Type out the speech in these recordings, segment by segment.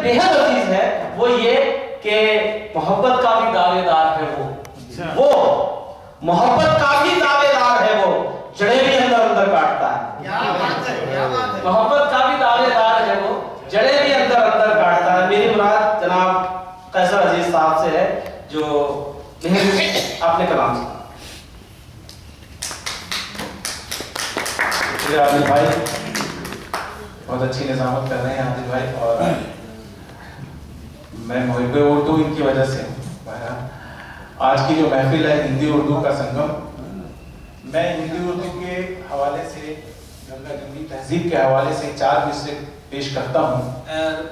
बेहद अजीज है वो ये कि मोहब्बत का भी दावेदार है वो मोहब्बत का भी दावेदार है वो, जड़ें भी अंदर अंदर काटता है। क्या बात है, क्या बात है। मोहब्बत का भी दावेदार है वो, जड़ें भी अंदर अंदर काटता है। मेरी मुराद जनाब कैसर अजीज साहब से है जो अपने कलाम से। आदिल भाई बहुत अच्छी निजामत कर रहे हैं आदिल भाई, और मैं मुहिब्बे उर्दू इनकी वजह से हूँ। आज की जो महफिल है हिंदी उर्दू का संगम, मैं हिंदी उर्दू के हवाले से गंगा जमुनी तहजीब के हवाले से 4 मिसरे पेश करता हूँ।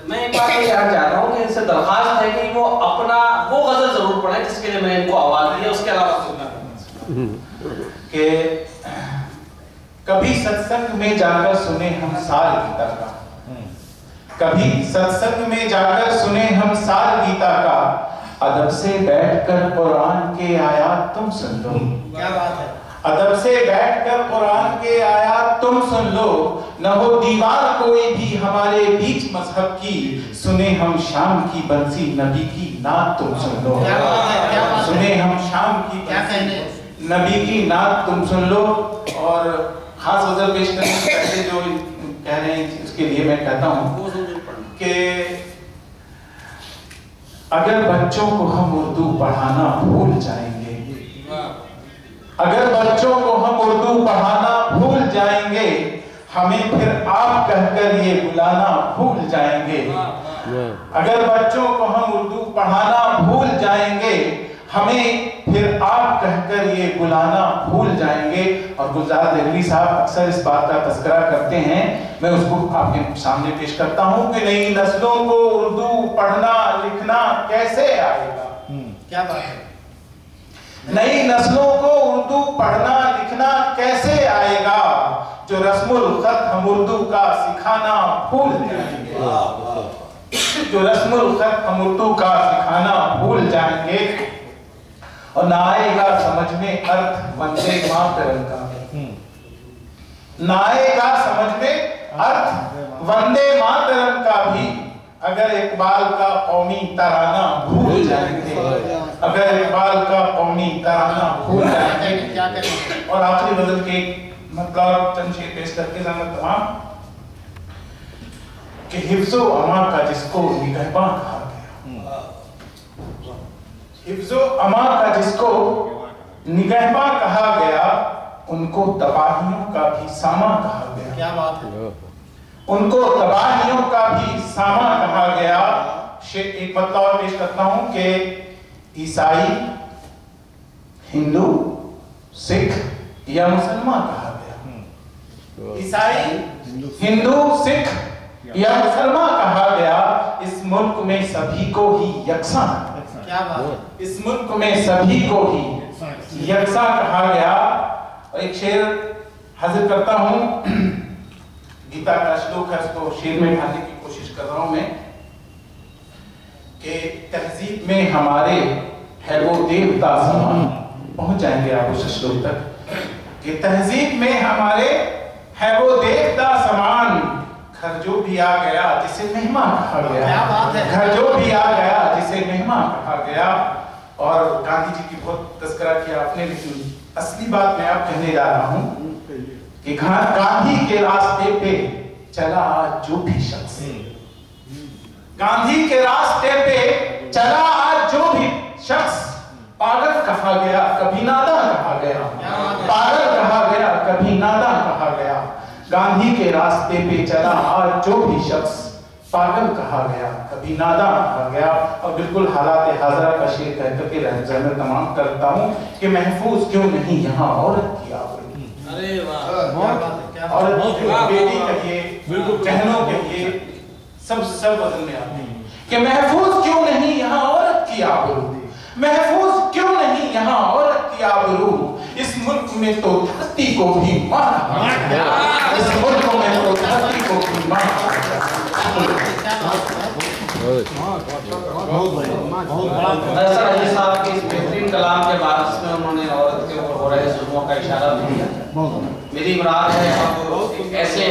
मैं एक बात ये कहना चाहता हूँ कि इनसे दरखास्त है कि वो अपना वो गजल जरूर पढ़ें जिसके लिए मैंने इनको आवाज दी है, उसके अलावा कि कभी सत्संग में जाकर सुने हम सार गीता का, कभी सत्संग में जाकर सुने हम सार गीता का, अदब से बैठकर कुरान के आयात तुम सुन लो। क्या बात है। अदब से बैठकर कुरान के आयात तुम सुन लो, न हो दीवार कोई भी हमारे बीच मजहब की, सुने हम शाम की बंसी नबी की नात तुम सुन लो। क्या बात है, क्या बात है। सुने हम शाम की क्या कहने नबी की नात तुम सुन लो। और खास गजल पेश करने से पहले जो कह रहे हैं उसके लिए मैं कहता हूँ कि अगर बच्चों को हम उर्दू पढ़ाना भूल जाएंगे, अगर बच्चों को हम उर्दू पढ़ाना भूल जाएंगे, हमें फिर आप कहकर ये बुलाना भूल जाएंगे। अगर बच्चों को हम उर्दू पढ़ाना भूल जाएंगे, हमें फिर आप कहकर ये बुलाना भूल जाएंगे। और गुलजार देहलवी साहब अक्सर इस बात का तज़किरा करते हैं, मैं उसको आपके सामने पेश करता हूं कि नई नस्लों को उर्दू पढ़ना लिखना कैसे आएगा। क्या बात है। नई नस्लों को उर्दू पढ़ना लिखना कैसे आएगा, जो रस्मुल खत हम उर्दू का सिखाना भूल जाएंगे, जो रस्मुल खत हम उर्दू का सिखाना भूल जाएंगे। और ना आएगा समझ में अर्थ वंदे मातरम का, ना आएगा समझ में अर्थ वंदे मातरम का भी, अगर इकबाल का कौमी तराना भूल जाएंगे, अगर इकबाल का कौमी तराना भूल जाएंगे। क्या करें। और आखिरी गजल के मतलब चंद शेर पेश करके जाना तमाम कि हिफ्ज़ो अमा का जिसको निगहबां कहा गया, हिफ्ज़ो अमा का जिसको निगहबां कहा गया, उनको तबाहियों का भी सामा कहा गया। क्या बात है। उनको तबाहियों का भी सामा कहा गया। एक मतलब और पेश करता हूं कि ईसाई, हिंदू, सिख या मुसलमान कहा गया, ईसाई, हिंदू, सिख या मुसलमान कहा गया, इस मुल्क में सभी को ही यकसा, क्या बात है। इस मुल्क में सभी को ही यकसा कहा गया। और एक शेर हाजिर करता हूं, गीता का श्लोक है, उसको शेर में ढालने की कोशिश कर रहा हूं मैं कि तहजीब में हमारे है वो देवता समान, पहुंच जाएंगे आप उस श्लोक तक कि तहजीब में हमारे है वो देवता समान, घर जो भी आ गया जिसे मेहमान कहा गया। क्या बात है। घर जो भी आ गया जिसे मेहमान कहा गया। और गांधी जी की बहुत तज़किरा किया आपने, लेकिन असली बात मैं आप कहने जा रहा हूं कि गांधी के रास्ते पे चला जो भी शख्स, गांधी के रास्ते पे चला आज जो भी शख्स, पागल कहा गया कभी नादान कहा गया, पागल कहा गया कभी नादान कहा गया। गांधी के रास्ते पे चला आज जो भी शख्स, पागल कहा गया कभी नादान कहा गया। और बिल्कुल हालात हाजरा का शेर कह करके रहमत तमाम करता हूं कि महफूज क्यों नहीं यहाँ औरत की आबरू। अरे वाह, औरत की बेटी कहिए, बहनों कहिए, सब वजन में आते हैं कि महफूज क्यों नहीं यहाँ औरत की आबरू, महफूज क्यों नहीं यहाँ औरत की आबरू। इस मुल्क में तो धरती को भी मारा, इस मुल्क में तो धरती को भी मारा। साहब के इस बेहतरीन कलाम के बाद जिसमें उन्होंने औरत के ऊपर हो रहे जुल्मों का इशारा भी दिया, मेरी मुराद है अब ऐसे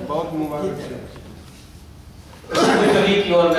बहुत मुबारक की ओर